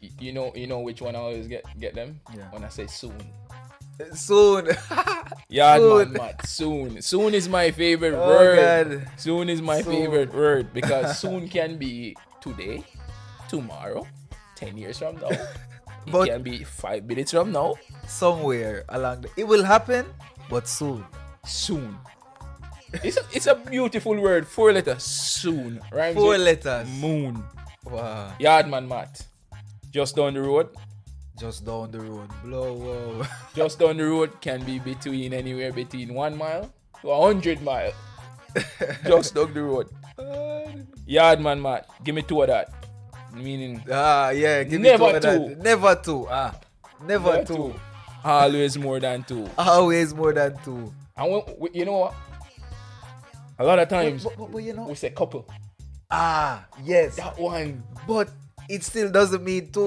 You know which one I always get them? Yeah. When I say soon. Soon. Yeah, Soon. man, soon. Soon is my favorite Oh, word. God. Soon is my Soon. favorite word because soon can be today, tomorrow, 10 years from now. It But can be 5 minutes from now. somewhere along it will happen, but soon. Soon. It's a beautiful word. 4 letters. Soon. Rhymes 4 with letters. moon. Wow. Yardman Matt. Just down the road. Just down the road. Blow. Whoa. Just down the road can be anywhere between 1 mile to 100 mile. Just down the road. Yardman Matt. Give me 2 of that. Meaning Yeah, give Never me 2 of two. that. Never two. Never not two. 2. Always more than 2. Always more than 2. And you know what? A lot of times But you know. we say couple. Yes. That one. But it still doesn't mean 2.